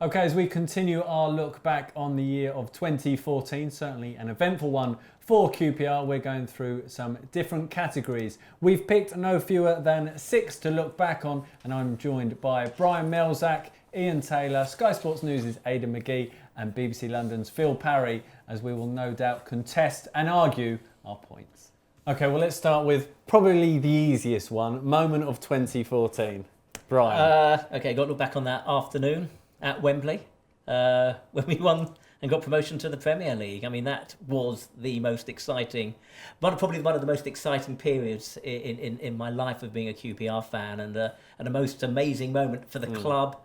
Okay, as we continue our look back on the year of 2014, certainly an eventful one for QPR, we're going through some different categories. We've picked no fewer than 6 to look back on, and I'm joined by Brian Melzack, Ian Taylor, Sky Sports News' Aidan McGee, and BBC London's Phil Parry, as we will no doubt contest and argue our points. Okay, well, let's start with probably the easiest one, moment of 2014. Brian. Okay, got to look back on that afternoon at Wembley when we won and got promotion to the Premier League. I mean, that was the most exciting, probably one of the most exciting periods in my life of being a QPR fan, and a most amazing moment for the club,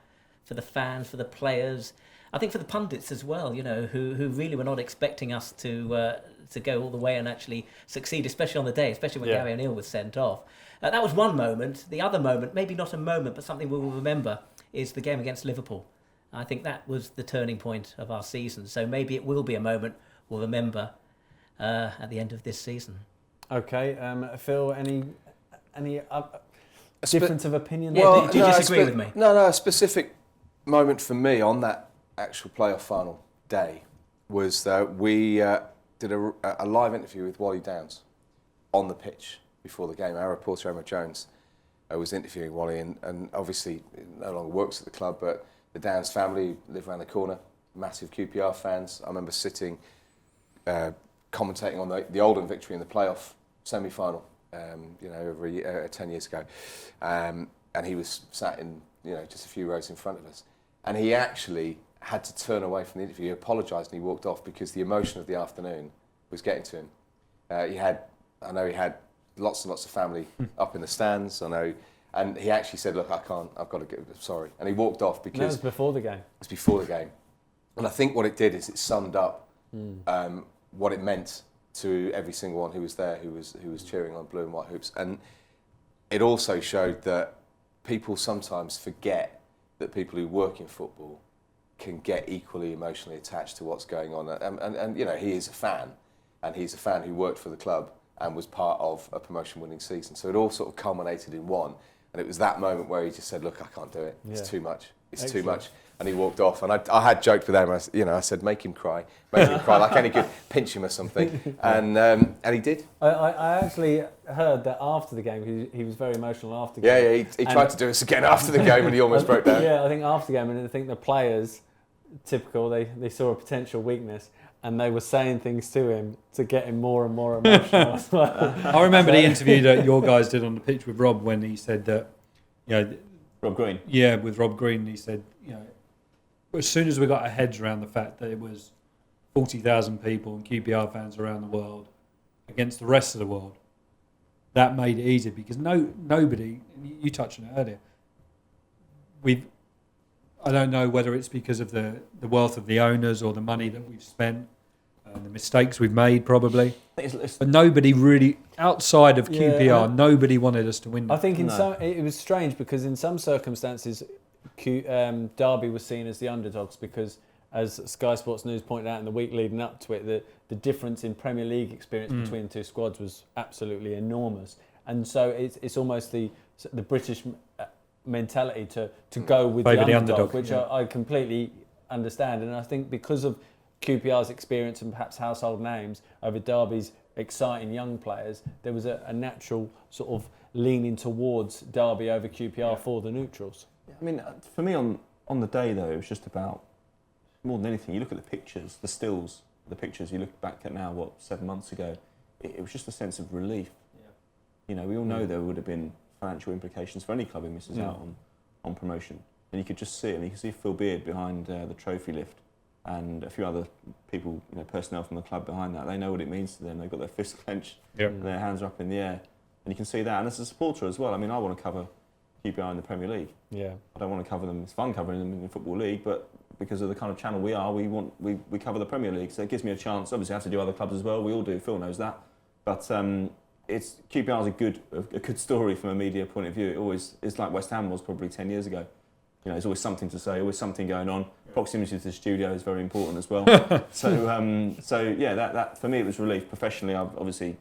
for the fans, for the players. I think for the pundits as well, you know, who really were not expecting us to go all the way and actually succeed, especially on the day, especially when Gary O'Neill was sent off. That was one moment. The other moment, maybe not a moment, but something we will remember, is the game against Liverpool. I think that was the turning point of our season. So maybe it will be a moment we'll remember at the end of this season. Okay, Phil, any difference of opinion? Yeah, do you disagree with me? No, a specific moment for me on that actual playoff final day was that we did a live interview with Wally Downs on the pitch before the game. Our reporter, Emma Jones, was interviewing Wally, and obviously no longer works at the club, but the Downs family live around the corner, massive QPR fans. I remember sitting, commentating on the Oldham victory in the playoff semi-final, over 10 years ago. And he was sat in, just a few rows in front of us. And he actually had to turn away from the interview. He apologised and he walked off because the emotion of the afternoon was getting to him. I know he had lots and lots of family up in the stands, I know. And he actually said, look, I can't, I've got to go, sorry. And he walked off because... No, it was before the game. It was before the game. And I think what it did is it summed up what it meant to every single one who was there, who was cheering on blue and white hoops. And it also showed that people sometimes forget that people who work in football can get equally emotionally attached to what's going on. And he is a fan, and he's a fan who worked for the club and was part of a promotion-winning season. So it all sort of culminated in one. And it was that moment where he just said, look, I can't do it. It's too much. It's too much. And he walked off. And I had joked with him. I said, make him cry like any good, pinch him or something. And he did. I actually heard that after the game, he was very emotional after the game. Yeah, he tried to do us again after the game and he almost broke down. Yeah, I think after the game, and I think the players, typical, they saw a potential weakness. And they were saying things to him to get him more and more emotional as well. I remember the interview that your guys did on the pitch with Rob when he said that, Rob Green. Yeah, with Rob Green, he said, as soon as we got our heads around the fact that it was 40,000 people and QPR fans around the world against the rest of the world, that made it easy because nobody, you touched on it earlier, I don't know whether it's because of the wealth of the owners or the money that we've spent, the mistakes we've made probably. But nobody really, outside of QPR, nobody wanted us to win. I think it was strange because in some circumstances, Derby was seen as the underdogs because, as Sky Sports News pointed out in the week leading up to it, the difference in Premier League experience between the two squads was absolutely enormous. And so it's almost the British mentality to go with the underdog, which I completely understand. And I think because of QPR's experience and perhaps household names over Derby's exciting young players, there was a natural sort of leaning towards Derby over QPR for the neutrals. I mean, for me on the day though, it was just about, more than anything, you look at the pictures, the stills, the pictures you look back at now, 7 months ago, it was just a sense of relief. Yeah. We all know there would have been financial implications for any club who misses out on promotion. And you could just see it. You can see Phil Beard behind the trophy lift and a few other people, personnel from the club behind that. They know what it means to them. They've got their fists clenched and their hands are up in the air. And you can see that. And as a supporter as well, I mean, I want to cover QPR in the Premier League. Yeah. I don't want to cover them. It's fun covering them in the Football League, but because of the kind of channel we are, we cover the Premier League. So it gives me a chance. Obviously, I have to do other clubs as well. We all do. Phil knows that. But QPR is a good story from a media point of view. It's like West Ham was probably 10 years ago. There's always something to say, always something going on. Proximity to the studio is very important as well. That for me it was relief. Professionally, obviously,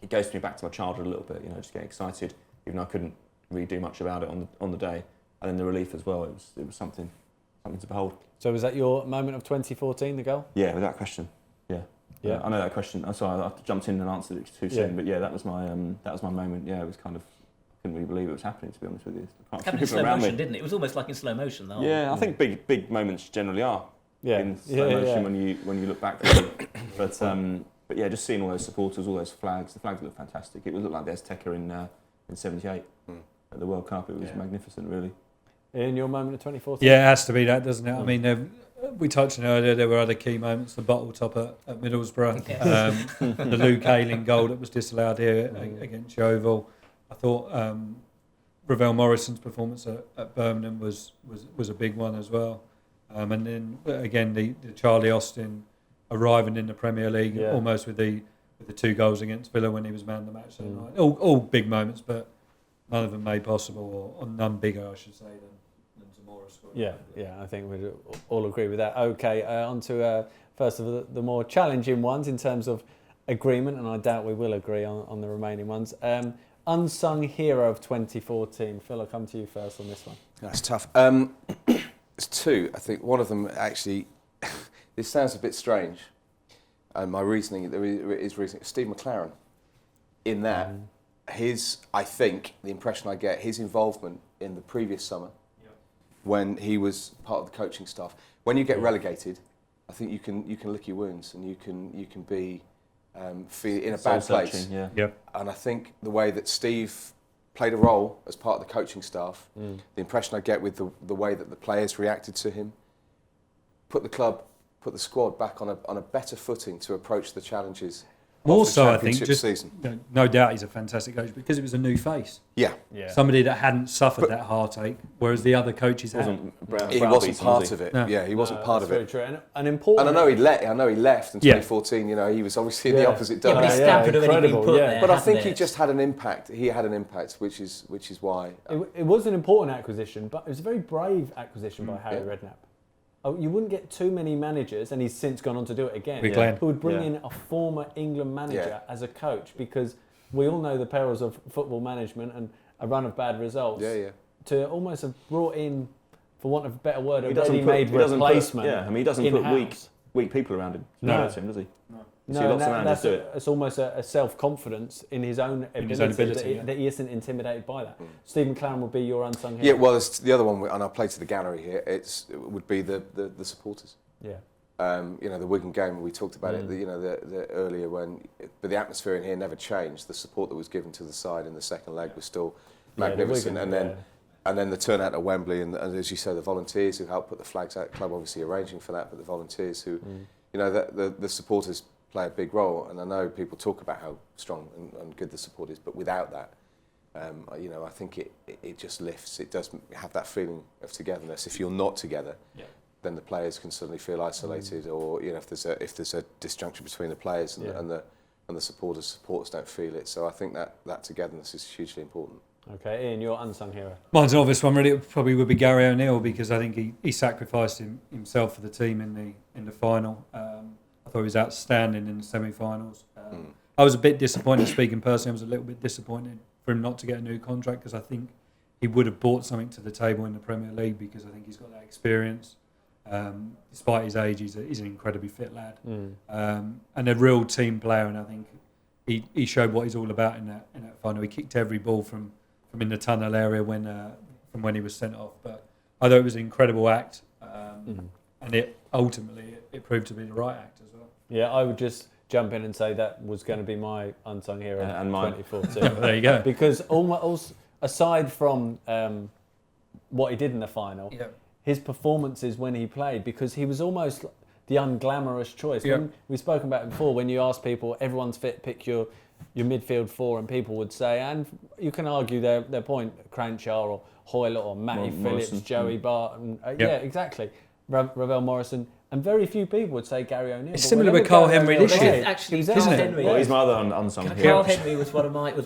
it goes me back to my childhood a little bit. Just getting excited, even though I couldn't really do much about it on the day. And then the relief as well. It was something something to behold. So was that your moment of 2014, the goal? Yeah, without question. Yeah. Yeah. I know that question. I'm sorry, I jumped in and answered it too soon. Yeah. But yeah, that was my moment. Yeah, it was kind of, couldn't really believe it was happening, to be honest with you. I can't Happened in believe it slow around me. motion, didn't it? It was almost like in slow motion. The whole, Yeah, I think big moments generally are Yeah. in slow motion when you look back. But yeah, just seeing all those supporters, all those flags. The flags look fantastic. It would look like the Azteca in '78 at the World Cup. It was magnificent, really. In your moment of 2014? Yeah, it has to be that, doesn't it? I mean, we touched on earlier, there were other key moments. The bottle top at Middlesbrough, the Luke Ayling goal that was disallowed here against Yeovil. I thought Ravel Morrison's performance at Birmingham was a big one as well. And then again, the Charlie Austin arriving in the Premier League almost with the 2 goals against Villa when he was man of the match that night. All big moments, but none of them made possible, or none bigger, I should say, than Zamora scoring. Yeah, I think we'd all agree with that. Okay, on to first of the more challenging ones in terms of agreement, and I doubt we will agree on the remaining ones. Unsung hero of 2014. Phil, I'll come to you first on this one. That's tough. It's 2. I think one of them actually, this sounds a bit strange, and my reasoning, there is reasoning, Steve McLaren. In that, I think, the impression I get, his involvement in the previous summer, when he was part of the coaching staff. When you get relegated, I think you can lick your wounds and you can be feel in a bad place. And I think the way that Steve played a role as part of the coaching staff, the impression I get with the way that the players reacted to him, put the squad back on a better footing to approach the challenges. More so, I think, just just no doubt he's a fantastic coach because it was a new face. Yeah. Somebody that hadn't suffered that heartache, whereas the other coaches had. He wasn't part of it. No. Yeah, he wasn't part of it. Very true. And important. And I know he left in 2014. You know, he was obviously in the opposite Yeah, but his stamp had already been put there. But I think he just had an impact. He had an impact, which is why. It was an important acquisition, but it was a very brave acquisition by Harry Redknapp. Oh, you wouldn't get too many managers, and he's since gone on to do it again, who would bring in a former England manager as a coach, because we all know the perils of football management and a run of bad results. To almost have brought in, for want of a better word, a ready-made replacement. I mean, he doesn't put weak people around him. No, him, does he? No. It's almost a self-confidence in his own ability, that he isn't intimidated by that. Steve McLaren would be your unsung hero. Yeah, well, it's the other one, and I'll play to the gallery here. It would be the supporters. Yeah. You know, the Wigan game, we talked about it. The earlier but the atmosphere in here never changed. The support that was given to the side in the second leg was still magnificent, and then the turnout at Wembley, and as you say, the volunteers who helped put the flags out. The club obviously arranging for that, but the volunteers who, you know, the supporters play a big role, and I know people talk about how strong and good the support is, but without that, you know, I think it just lifts. It does have that feeling of togetherness. If you're not together, then the players can suddenly feel isolated, or you know, if there's a disjunction between the players and the supporters don't feel it. So I think that togetherness is hugely important. Okay, Ian, your unsung hero. Mine's an obvious one. Really, it probably would be Gary O'Neill, because I think he sacrificed himself for the team in the final. I thought he was outstanding in the semi-finals. I was a bit disappointed, speaking personally, I was a little bit disappointed for him not to get a new contract, because I think he would have brought something to the table in the Premier League, because I think he's got that experience. Despite his age, he's an incredibly fit lad. And a real team player, and I think he showed what he's all about in that final. He kicked every ball from in the tunnel area from when he was sent off. But I thought it was an incredible act, and it ultimately proved to be the right act as well. Yeah, I would just jump in and say that was going to be my unsung hero and mine. 2014. There you go. Because almost aside from what he did in the final, his performances when he played, because he was almost the unglamorous choice. When we've spoken about it before, when you ask people, everyone's fit, pick your midfield 4, and people would say, and you can argue their point, Cranchar or Hoilett or Matty Phillips, Joey Barton. Yeah, exactly. Ravel Morrison. And very few people would say Gary O'Neill. It's similar with Carl Henry this year. Actually, Carl Henry. Well, he's my other unsung hero. Carl Henry was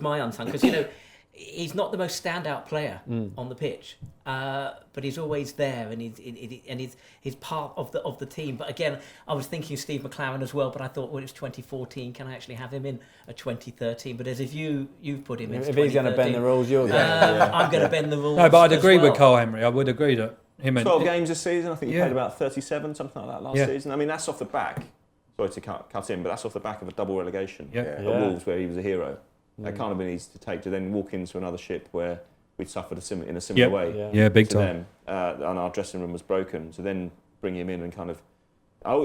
my unsung, because, you know, he's not the most standout player on the pitch, but he's always there, and he's part of the team. But again, I was thinking Steve McLaren as well, but I thought, well, it's 2014. Can I actually have him in a 2013? But as if you've put him in, if he's going to bend the rules, you're going. I'm going to bend the rules. No, but I'd agree with Carl Henry. I would agree that him and 12 games this season. I think he Yeah. played about 37, something like that last Yeah. season. I mean, that's off the back. Sorry to cut in, but that's off the back of a double relegation Yeah. at Yeah. Wolves, where he was a hero. That Mm. can't have been easy to take, to then walk into another ship where we'd suffered in a similar Yep. way Yeah. Yeah, big to time. them, and our dressing room was broken. To then bring him in and kind of,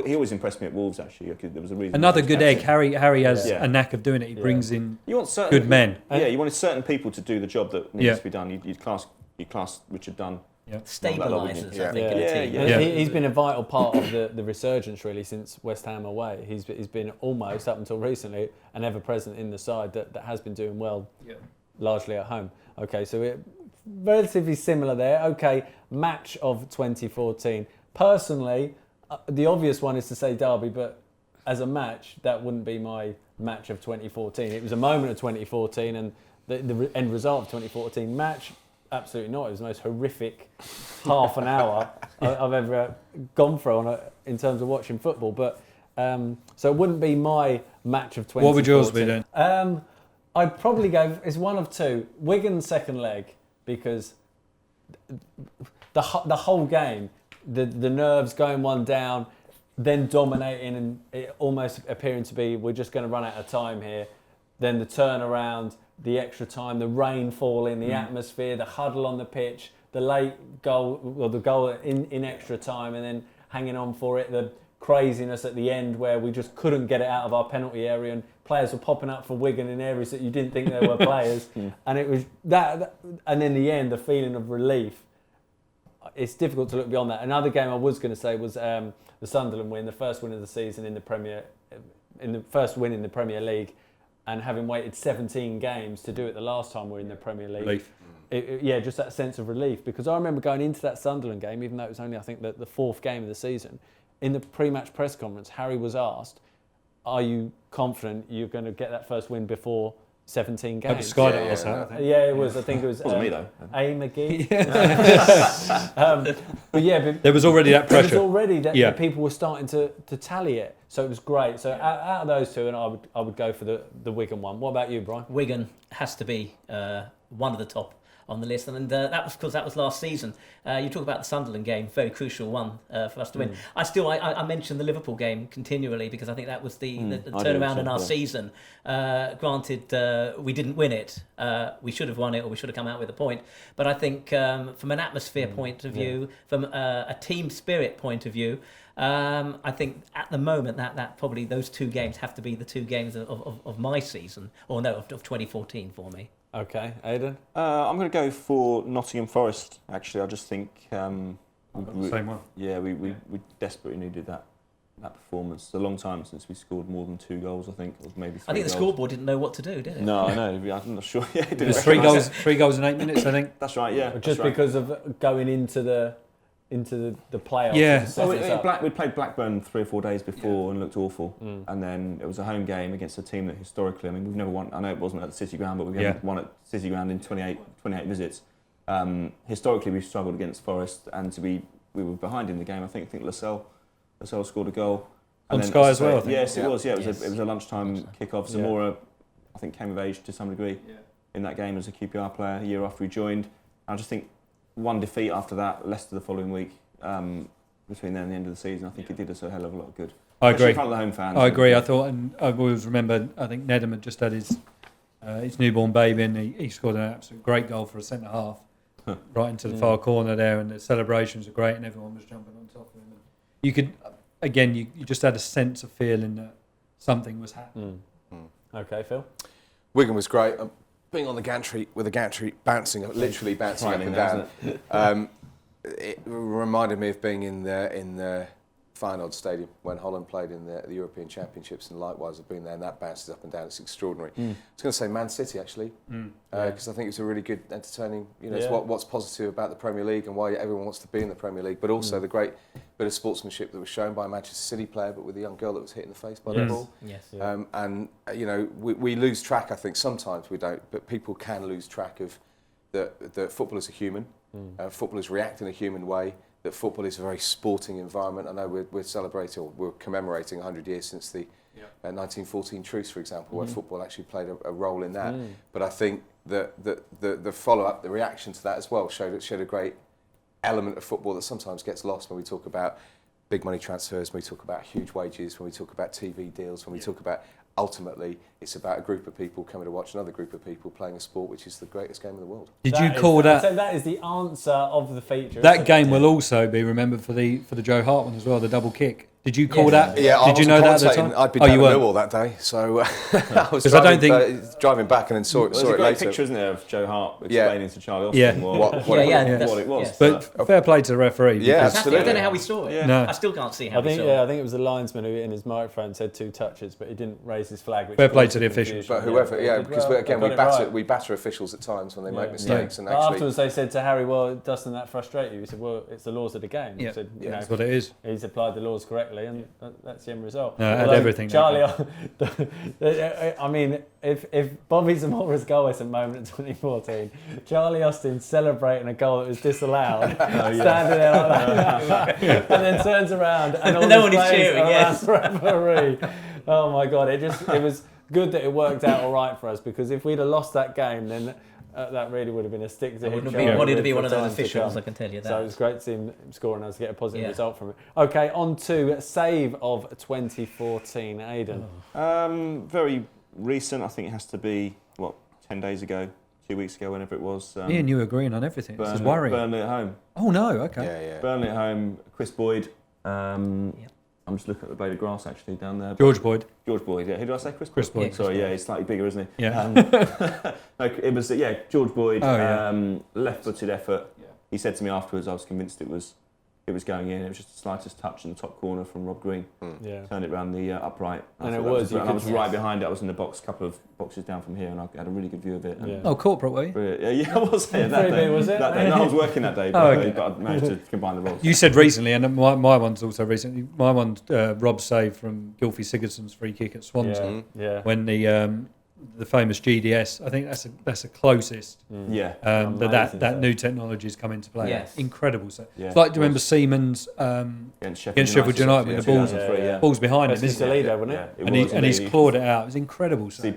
he always impressed me at Wolves. Actually, there was a reason. Another he was good captain. egg. Harry has Yeah. a knack of doing it. He Yeah. brings in You want certain good men. Yeah, you wanted certain people to do the job that needs Yeah. to be done. You class Richard Dunn. Stabilisers, Yeah. I think, in Yeah, a team. yeah. Yeah. He's been a vital part of the resurgence really since West Ham away. He's been almost up until recently an ever present in the side that has been doing well, largely at home. Okay, so it relatively similar there. Okay, match of 2014. Personally, the obvious one is to say Derby, but as a match, that wouldn't be my match of 2014. It was a moment of 2014, and the end result of 2014 match. Absolutely not. It was the most horrific half an hour I've ever gone through in terms of watching football. But so it wouldn't be my match of 2014. What would yours be then? I'd probably go. It's one of two. Wigan's second leg, because the whole game, the nerves going one down, then dominating and it almost appearing to be we're just going to run out of time here. Then the turnaround, the extra time, the rain falling, the atmosphere, the huddle on the pitch, the late goal, or the goal in extra time, and then hanging on for it, the craziness at the end where we just couldn't get it out of our penalty area and players were popping up for Wigan in areas that you didn't think there were players. And it was that, and in the end, the feeling of relief. It's difficult to look beyond that. Another game I was going to say was the Sunderland win, the first win of the season in the Premier League. And having waited 17 games to do it the last time we were in the Premier League. Relief. Just that sense of relief. Because I remember going into that Sunderland game, even though it was only, I think, the fourth game of the season, in the pre-match press conference, Harry was asked, are you confident you're going to get that first win before 17 games? Hope the Sky don't lost that. Yeah, it was. I think it was... Wasn't me, though. A. McGee. But There was already that there was pressure. already that Yeah. people were starting to tally it. So it was great. So out of those two, and I would go for the Wigan one. What about you, Brian? Wigan has to be one of the top on the list, and that was because that was last season. You talk about the Sunderland game, very crucial one for us to win. I mention the Liverpool game continually because I think that was the turnaround in our season. Granted, we didn't win it. We should have won it, or we should have come out with a point. But I think from an atmosphere point of view, from a team spirit point of view, I think at the moment that probably those two games have to be the two games of my season, or no, of 2014 for me. Okay, Aidan? I'm going to go for Nottingham Forest. Actually, I just think Same one. Yeah, we desperately needed that performance. It's a long time since we scored more than 2 goals. I think, or maybe 3 I think the goals. scoreboard didn't know what to do, did it? No, I know. I'm not sure. Yeah, it It didn't was recognise 3 goals in 8 minutes, I think. That's right. Yeah, Just that's right. because of going into the playoffs. Yeah. to set Well, us up. we played Blackburn 3 or 4 days before and looked awful. And then it was a home game against a team that historically, I mean, we've never won. I know it wasn't at the City Ground, but we haven't won at City Ground in 28 visits. Historically, we've struggled against Forest, and we were behind in the game. I think Lascelles scored a goal. On then, Sky as well, I think. Yes, it was. Yeah, Yes. it was a lunchtime kick-off. Zamora, I think, came of age to some degree in that game as a QPR player a year after he joined. I just think one defeat after that, Leicester the following week, between then and the end of the season, I think it did us a hell of a lot of good. I Especially agree. in front of the home fans. I agree. I thought, and I always remember, I think Nedham had just had his newborn baby, and he scored an absolute great goal for a centre half, right into the far corner there, and the celebrations were great, and everyone was jumping on top of him. And you could, again, you just had a sense of feeling that something was happening. Okay, Phil? Wigan was great. Being on the gantry with the gantry bouncing, literally bouncing up and down. It reminded me of being in the Feyenoord Stadium when Holland played in the European Championships, and likewise I've been there, and that bounces up and down. It's extraordinary. I was going to say Man City actually, because I think it's a really good, entertaining. It's what's positive about the Premier League and why everyone wants to be in the Premier League, but also the great bit of sportsmanship that was shown by a Manchester City player, but with a young girl that was hit in the face by the ball. Yes. And we lose track. I think sometimes we don't, but people can lose track of that footballers are human. Footballers react in a human way. That football is a very sporting environment. I know we're commemorating 100 years since the 1914 truce, for example, where football actually played a role in that. But I think that the follow-up, the reaction to that as well, showed a great element of football that sometimes gets lost when we talk about big money transfers, when we talk about huge wages, when we talk about TV deals, when we talk about ultimately it's about a group of people coming to watch another group of people playing a sport which is the greatest game in the world. Did you call that? So that is the answer of the feature. That game will also be remembered for the Joe Hart one as well, the double kick. Did you call that? Yeah, Did you know that at the time? I'd been down in Millwall that day, so I was driving back and then saw it There's a great later. picture, isn't there, of Joe Hart explaining to Charlie Austin Yeah. what it was. Yes. But fair play to the referee. Yeah, because- absolutely. I don't know how we saw it. Yeah. No. I still can't see how I we think saw I it. think it was the linesman who in his microphone said 2 touches, but he didn't raise his flag. Which Fair play caused to the confusion. officials. But whoever, he yeah, did because well. again They got it right. we batter officials at times when they make Yeah. mistakes, and But actually afterwards they said to Harry, "Well, doesn't that frustrate you?" He said, "Well, it's the laws of the game." Yeah. He said, you That's know, what it is. he's applied the laws correctly, and that's the end result. No, it had Although everything, Charlie, I mean, if Bobby Zamora's goal isn't moment in 2014, Charlie Austin celebrating a goal that was disallowed, standing there like that, and then turns around and all No the one is players cheering, are yes. around the referee. Oh my God! It was good that it worked out all right for us, because if we'd have lost that game, then that really would have been a stick to I hit. wouldn't have wanted to be one of those officials, I can tell you that. So it was great to see him scoring us to get a positive Yeah. result from it. Okay, on to save of 2014, Aidan. Very recent. I think it has to be 10 days ago, 2 weeks ago, whenever it was. Me and you agreeing on everything. This is Burnley, worrying. Burnley at home. Oh no, okay. yeah. Burnley at home. Chris Boyd. I'm just looking at the blade of grass actually down there. George Boyd. George Boyd. Yeah. Who did I say? Chris Boyd. Yeah, Sorry. Yeah, he's slightly bigger, isn't he? Yeah. No, it was George Boyd. Oh, yeah. Left-footed effort. Yeah. He said to me afterwards, I was convinced it was going in. It was just the slightest touch in the top corner from Rob Green. Yeah. Turned it round the upright. And I it thought that was, you and I was could- right behind it. I was in the box, a couple of boxes down from here, and I had a really good view of it. And Yeah. Oh, corporate, were you? Yeah, I was there that day. was it? That day. No, I was working that day, but, Oh, okay. but I managed to combine the roles. You said recently, and my one's also recently. My one's Rob's save from Gylfi Sigurdsson's free kick at Swansea Yeah. when the famous GDS. I think that's the closest Yeah. Amazing that save. new technology has come into play. Yes. Incredible save. Yeah, It's like, do you it remember was. Siemens Against Sheffield United with the balls, 2003, yeah. balls behind him, Wesley isn't it? Toledo, wasn't it? Yeah, it And was, he's clawed it out. It was incredible. See Save.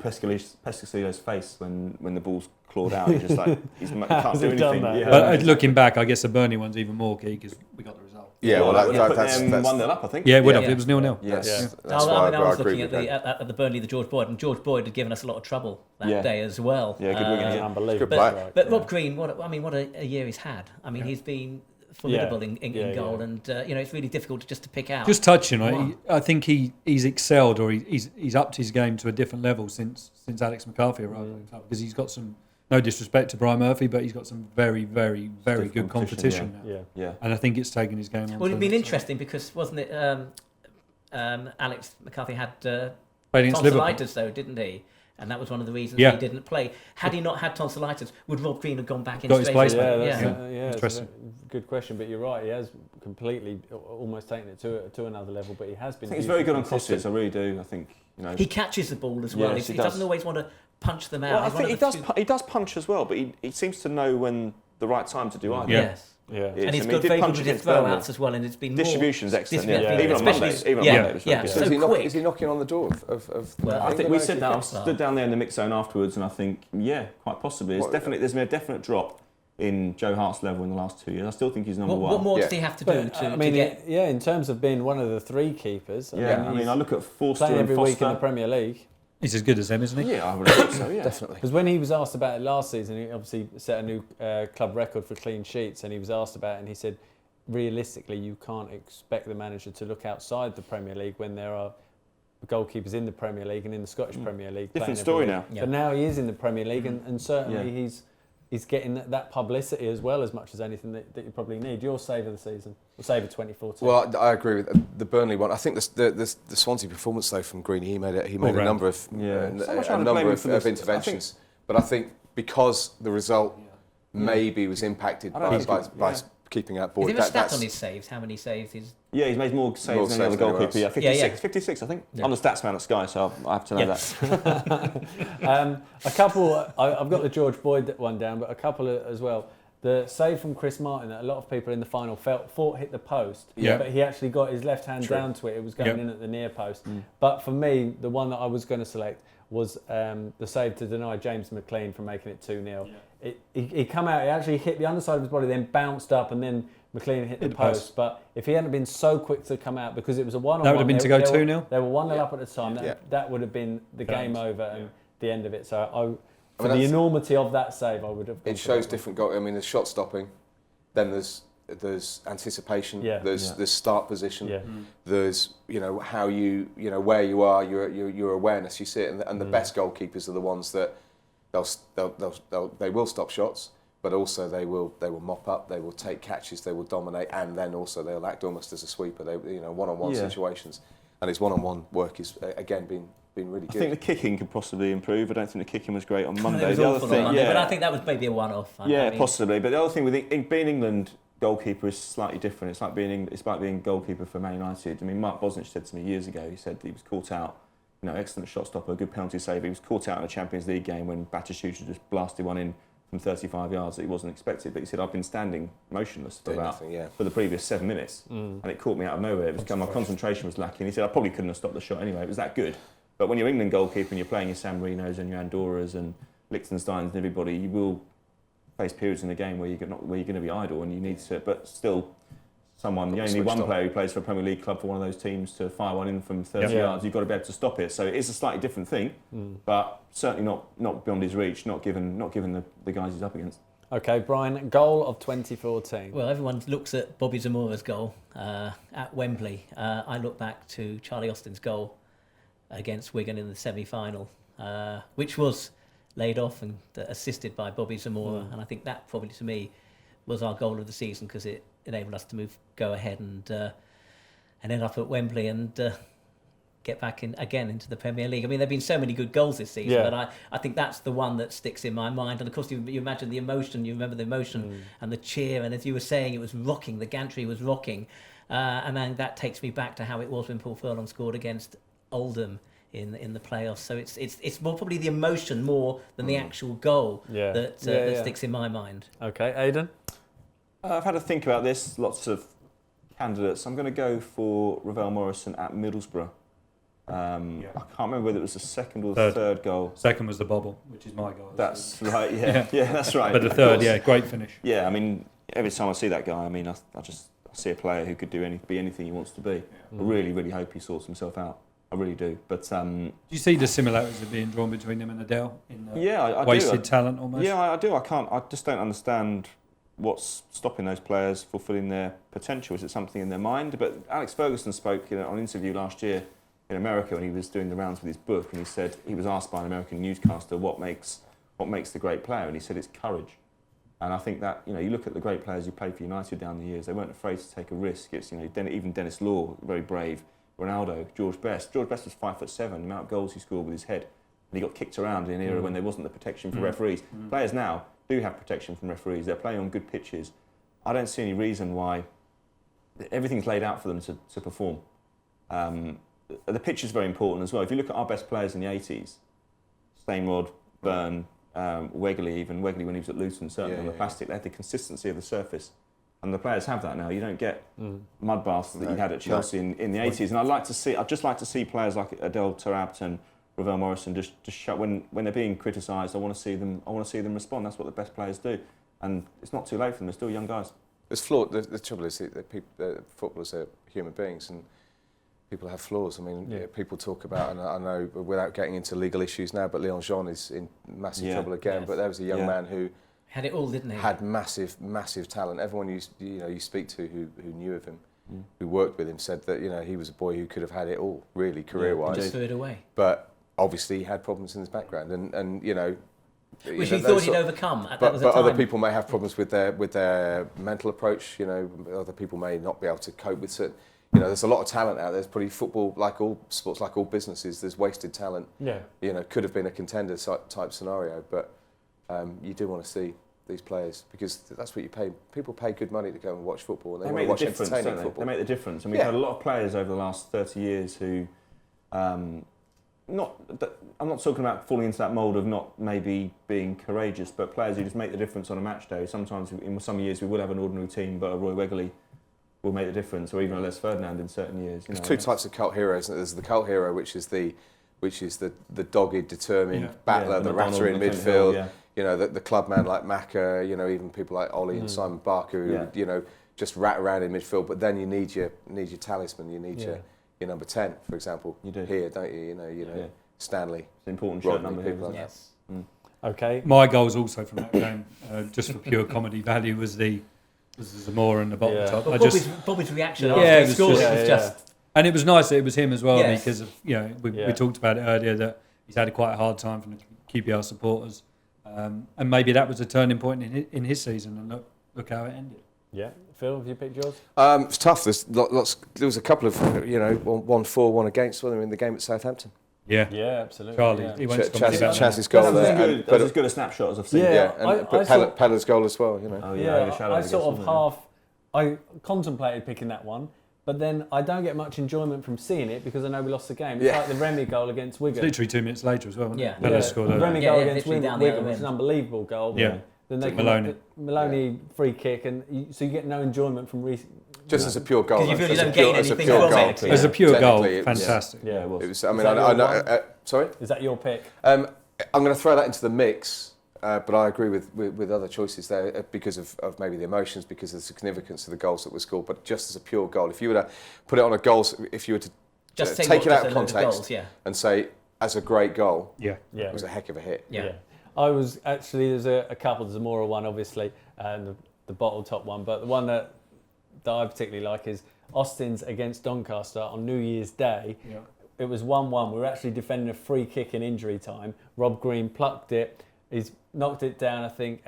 Pescasino's face when the ball's clawed out. He's just like he can't How's do he done anything. that? Yeah. But looking back, I guess the Burnley one's even more key because we got the result. Yeah, well, that put that's them 1-0 up, I think. Yeah, it would Yeah. have. It was 0-0. yes, Yeah. that's I why was agree looking with at that. the Burnley, the George Boyd, and George Boyd had given us a lot of trouble that day as well. Yeah, good winger, It's yeah. unbelievable. Good player. strike, But yeah. Rob Green, what a year he's had. I mean, he's been formidable in goal, and it's really difficult just to pick out. Just touching on Wow. it, I think he's excelled, or he's upped his game to a different level since Alex McCarthy arrived at the club, because he's got some. No disrespect to Brian Murphy, but he's got some very, very, very good competition now. Yeah. And I think it's taken his game on. Well, to it'd been the next interesting because wasn't it? Alex McCarthy had level. Played against Liverpool. tonsillitis, though, didn't he? And that was one of the reasons Yeah. he didn't play. Had he not had tonsillitis, would Rob Green have gone back in Got his straight place away? back. Yeah, Yeah. yeah, it's a Interesting. good question, but you're right. He has completely, almost taken it to another level, but he has been. I think he's very good on consistent. crosses. I really do. I think He catches the ball as well. Yes, he he does. doesn't always want to punch them out. Well, I He's one think of the two- he does punch as well, but he seems to know when the right time to do either. Yeah. Yes. Yeah. Yes, And I he's mean, good, he did very punch good with his against Burnley. throwouts as well, and it's been Distribution's more, excellent. distribution, Even on especially- Mondays. Even on yeah, Monday, it was yeah, really so good. quick. Is he knocking on the door of Well, I think we said that. I Well. stood down there in the mix zone afterwards, and I think, quite possibly. There's been a definite drop in Joe Hart's level in the last 2 years. I still think he's number What one. more Yeah. does he have to do But, to I mean, get? in terms of being one of the 3 keepers. I mean, I look at Forster playing and every Foster. week in the Premier League. He's as good as them, isn't he? Yeah, I would think so. Yeah, definitely. Because when he was asked about it last season, he obviously set a new club record for clean sheets, and he was asked about it, and he said, realistically, you can't expect the manager to look outside the Premier League when there are goalkeepers in the Premier League and in the Scottish Premier League. Different playing story every now. week. Yeah. But now he is in the Premier League, and certainly Yeah. he's getting that publicity as well, as much as anything that you probably need. Your save of the season, or save of 2014. Well, I agree with the Burnley one. I think the Swansea performance though from Green, he made a round. number of Yeah. Someone a trying to number blame him of, for this. interventions. But I think because the result maybe was impacted I don't think by it's good, keeping out Is Boyd. there a stat on his saves? How many saves he's? Yeah, he's made more saves More than the other saves than anyone goalkeeper. Yeah, else. 56, Yeah, yeah. 56, I think. Yeah. I'm the stats man at Sky, so I have to know that. A couple. I've got the George Boyd one down, but a couple as well. The save from Chris Martin that a lot of people in the final thought hit the post, Yeah. but he actually got his left hand True. down to it. It was going Yep. in at the near post. But for me, the one that I was going to select was the save to deny James McLean from making it 2-0. he come out, he actually hit the underside of his body, then bounced up, and then McLean hit the post. But if he hadn't been so quick to come out, because it was a one-on-one, that would have been to go 2-0. They were 1-0 up at the time. That would have been the game over and the end of it. So for the enormity of that save, I would have. It shows different goal. I mean, there's shot stopping, then there's anticipation, there's start position, there's how where you are, your awareness. You see it, and the best goalkeepers are the ones that they will stop shots, but also they will mop up, they will take catches, they will dominate, and then also they'll act almost as a sweeper. They one-on-one situations, and his one-on-one work is again been really good. I think the kicking could possibly improve. I don't think the kicking was great on Monday. It was awful on Monday, but I think that was maybe a one-off. Possibly. But the other thing with being England goalkeeper is slightly different. It's like being goalkeeper for Man United. I mean, Mark Bosnich said to me years ago. He said that he was caught out. Excellent shot stopper, good penalty save. He was caught out in a Champions League game when Batistuta just blasted one in from 35 yards that he wasn't expected. But he said, I've been standing motionless for the previous 7 minutes, and it caught me out of nowhere. My concentration was lacking. He said, I probably couldn't have stopped the shot anyway. It was that good. But when you're England goalkeeper and you're playing your San Marinos and your Andorras and Liechtensteins and everybody, you will face periods in the game where you're going to be idle and you need to. But still, you only need one player who plays for a Premier League club for one of those teams to fire one in from 30 yards. You've got to be able to stop it. So it is a slightly different thing, but certainly not beyond his reach. Not given the guys he's up against. Okay, Brian, goal of 2014. Well, everyone looks at Bobby Zamora's goal at Wembley. I look back to Charlie Austin's goal against Wigan in the semi-final, which was laid off and assisted by Bobby Zamora, and I think that probably to me was our goal of the season because it enabled us to go ahead and end up at Wembley and get back into the Premier League. I mean, there've been so many good goals this season, but I think that's the one that sticks in my mind. And of course, you imagine the emotion. You remember the emotion and the cheer, and as you were saying, it was rocking. The gantry was rocking, and then that takes me back to how it was when Paul Furlong scored against Oldham in the playoffs. So it's more probably the emotion more than the actual goal that sticks in my mind. Okay, Aidan? I've had to think about this. Lots of candidates. I'm going to go for Ravel Morrison at Middlesbrough. I can't remember whether it was the second or the third goal. Second was the bobble, which is my goal. That's right. Yeah, that's right. But the third, great finish. Yeah, I mean, every time I see that guy, I mean, I see a player who could be anything he wants to be. I really, really hope he sorts himself out. I really do. But do you see the similarities of being drawn between him and Adele in I wasted talent almost? Yeah, I do. I just don't understand what's stopping those players fulfilling their potential. Is it something in their mind? But Alex Ferguson spoke on an interview last year in America when he was doing the rounds with his book, and he said he was asked by an American newscaster what makes the great player, and he said it's courage. And I think that you look at the great players who played for United down the years, they weren't afraid to take a risk. It's even Dennis Law, very brave. Ronaldo, George Best. George Best was 5'7", the amount of goals he scored with his head. And he got kicked around in an era when there wasn't the protection for referees. Players now do have protection from referees. They're playing on good pitches. I don't see any reason why everything's laid out for them to perform. The pitch is very important as well. If you look at our best players in the 80s, Stainrod, Byrne, Wegley when he was at Luton, certainly on the plastic, they had the consistency of the surface. And the players have that now. You don't get mud baths that you had at Chelsea in the 80s. And I'd just like to see players like Adel Taarabt and Ravel Morrison just show when they're being criticised. I want to see them respond. That's what the best players do. And it's not too late for them. They're still young guys. It's flawed. The trouble is that footballers are human beings and people have flaws. I mean, people talk about, and I know without getting into legal issues now, but Leon Jean is in massive trouble again. Yes. But there was a young man who had it all, didn't he? Had massive talent. Everyone you speak to who knew of him, who worked with him, said that he was a boy who could have had it all, really, career-wise. Just threw it away. But obviously, he had problems in his background, and which he thought he'd overcome. But other people may have problems with their mental approach. Other people may not be able to cope with certain. There's a lot of talent out there. There's probably football, like all sports, like all businesses. There's wasted talent. Yeah. Could have been a contender type scenario, but you do want to see these players because that's what you pay. People pay good money to go and watch football, and they want to watch entertaining football. They make the difference, and we've had a lot of players over the last 30 years who, I'm not talking about falling into that mould of not maybe being courageous, but players who just make the difference on a match day. Sometimes in some years we will have an ordinary team, but a Roy Wegley will make the difference, or even a Les Ferdinand in certain years. There's two types of cult heroes. There's the cult hero, which is the which is the dogged, determined Yeah. battler, the McDonald, ratter in the midfield. Hill, You know, the club man like Maka, you know, even people like Ollie and Simon Barker, who, you know, just rat around in midfield. But then you need your talisman, you need your number 10, for example. You do. Here, don't you? You know, Stanley. It's an important Rodney, shirt number here, people isn't like it? Yes. Okay. My goals also from that game, just for pure comedy value, was the Zamora and the bottom Yeah. top. Well, Bobby's reaction Yeah, after it he was scored just- was just And it was nice that it was him as well, Yes. because of, you know, we Yeah. talked about it earlier that he's had quite a hard time from the QPR supporters, and maybe that was a turning point in his season. And look how it ended. Yeah. Phil, have you picked yours? It's tough. There's lots. There was a couple of, you know, one for, one against, wasn't there, in the game at Southampton? Yeah, Yeah, absolutely. Charlie, yeah. he won't stop me about that. Chaz's goal That's there. as good a snapshot as I've seen. Yeah. And I thought- Peller's goal as well, you know. Oh, Yeah, overshadowed, I guess, sort of wasn't it? half. I contemplated picking that one, but then I don't get much enjoyment from seeing it because I know we lost the game. It's Yeah. like the Remy goal against It's Wigan. literally 2 minutes later as well. Wasn't Yeah. it? Pella scored the a Remy Yeah, goal yeah, against literally Wigan, down the other which is end. an unbelievable goal. Yeah. Then they Maloney. Maloney free kick, and so you get no enjoyment from Just as a pure goal. 'Cause you feel you as a don't pure- gain as a anything pure from goal, it. yeah. as a pure goal, Technically, it was- fantastic. Yeah. It was. I mean, Is that I your know. one? Sorry. Is that your pick? I'm going to throw that into the mix, but I agree with other choices there because of maybe the emotions, because of the significance of the goals that were scored. But just as a pure goal, if you were to put it on a goals, if you were to just take it out of just a load context goals, yeah. and say as a great goal, Yeah. Yeah. it was a heck of a hit. Yeah. I was actually, there's a couple. There's a Zamora one, obviously, and the bottle top one. But the one that I particularly like is Austin's against Doncaster on New Year's Day. Yeah. It was 1-1. We were actually defending a free kick in injury time. Rob Green plucked it. He's knocked it down. I think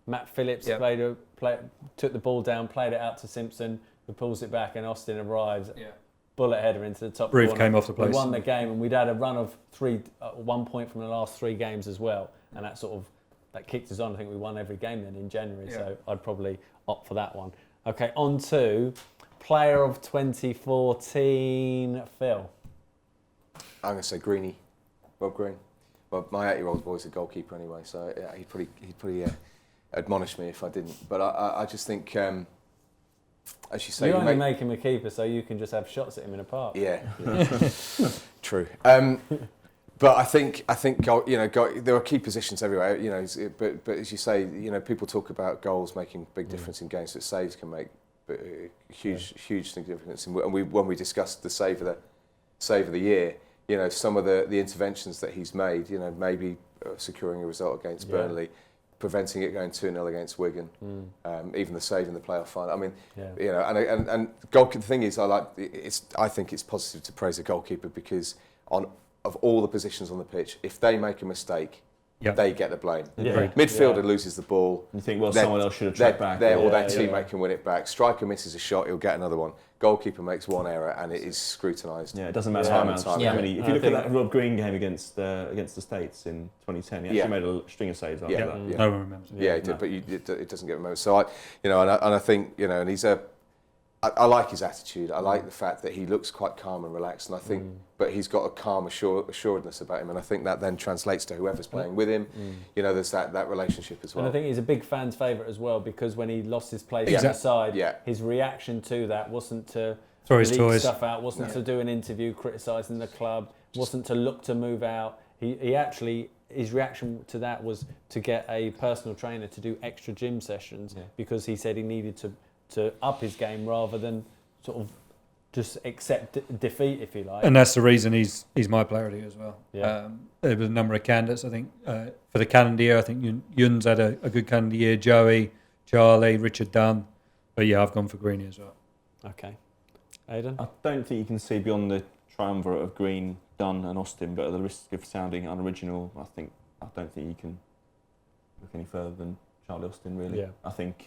Matt Phillips took the ball down, played it out to Simpson, who pulls it back, and Austin arrives. Yeah. Bullet header into the top Roof corner. came off the place. We won the game, and we'd had a run of 1 point from the last 3 games as well, and that kicked us on. I think we won every game then in January, so I'd probably opt for that one. Okay, on to player of 2014, Phil. I'm going to say Greenie, Rob Green. Well, my 8-year-old boy's a goalkeeper anyway, so yeah, he'd probably admonish me if I didn't. But I just think, as you say, You only make him a keeper, so you can just have shots at him in a park. Yeah. True. But I think there are key positions everywhere. You know, but as you say, you know, people talk about goals making big difference in games, but saves can make huge significance. And when we discussed the save of the year, you know, some of the interventions that he's made, you know, maybe securing a result against Burnley, preventing it going 2-0 against Wigan, even the save in the playoff final. I mean, you know, and the thing is, I think it's positive to praise a goalkeeper because of all the positions on the pitch, if they make a mistake, they get the blame. Yeah. Midfielder loses the ball. You think, well, someone else should have tracked back. Or their teammate can win it back. Striker misses a shot, he'll get another one. Goalkeeper makes one error and it is scrutinised. Yeah, it doesn't matter Time how and time many. again. If you look at that Rob Green game against the States in 2010, he actually made a string of saves after that. Yeah. No one remembers. Yeah, he did, but it doesn't get remembered. So I think, you know, and he's I like his attitude. I like the fact that he looks quite calm and relaxed, and I think, but he's got a calm assuredness about him, and I think that then translates to whoever's playing with him. You know, there's that relationship as well. And I think he's a big fan's favourite as well because when he lost his place Exactly. on the side, Yeah. his reaction to that wasn't to Throw his leak toys. stuff out, wasn't to do an interview criticising the club, wasn't to look to move out. He actually, his reaction to that was to get a personal trainer to do extra gym sessions because he said he needed to up his game rather than sort of just accept defeat, if you like. And that's the reason he's my player of the year as well. Yeah. There was a number of candidates, I think, for the calendar year. I think Yun's had a good calendar year. Joey, Charlie, Richard Dunn. But yeah, I've gone for Greenie as well. Okay. Aidan? I don't think you can see beyond the triumvirate of Green, Dunn and Austin, but at the risk of sounding unoriginal, I don't think you can look any further than Charlie Austin, really. Yeah. I think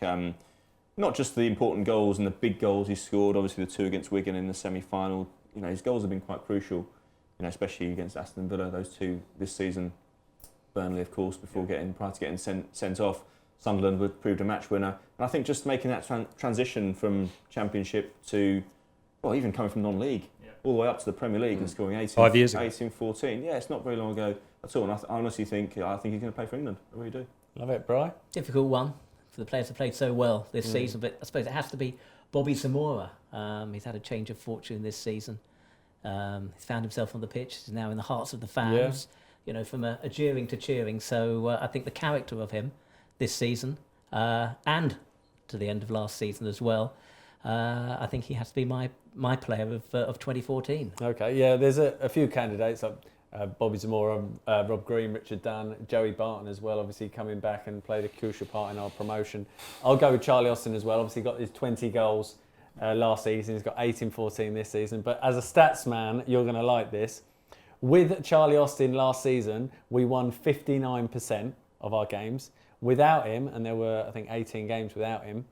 not just the important goals and the big goals he scored, obviously the 2 against Wigan in the semi-final, you know, his goals have been quite crucial, you know, especially against Aston Villa, those 2 this season. Burnley, of course, prior to getting sent off. Sunderland would proved a match winner. And I think just making that transition from Championship to, well, even coming from non-league, all the way up to the Premier League and scoring 18, 5 years ago. 18, 14. Yeah, it's not very long ago at all. And I honestly think he's going to play for England. I really do. Love it, Bri? Difficult one for the players who played so well this season, but I suppose it has to be Bobby Zamora. He's had a change of fortune this season. He's found himself on the pitch. He's now in the hearts of the fans. You know, from a jeering to cheering. So I think the character of him this season and to the end of last season as well, I think he has to be my player of 2014. Okay, yeah, there's a few candidates like Bobby Zamora, Rob Green, Richard Dunn, Joey Barton as well, obviously coming back and played a crucial part in our promotion. I'll go with Charlie Austin as well. Obviously got his 20 goals last season. He's got 18-14 this season. But as a stats man, you're going to like this. With Charlie Austin last season, we won 59% of our games. Without him, and there were, I think, 18 games without him,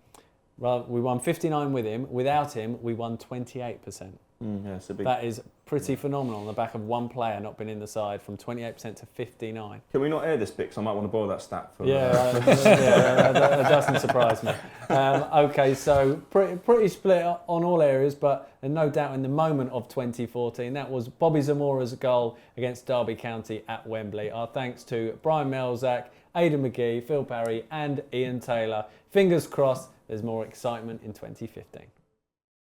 well, we won 59 with him. Without him, we won 28%. Yeah, it's a big. That is pretty phenomenal on the back of one player not being in the side, from 28% to 59. Can we not air this bit? Because I might want to borrow that stat for. That doesn't surprise me. Okay, so pretty split on all areas, but no doubt in the moment of 2014, that was Bobby Zamora's goal against Derby County at Wembley. Our thanks to Brian Melzack, Aidan McGee, Phil Parry and Ian Taylor. Fingers crossed there's more excitement in 2015.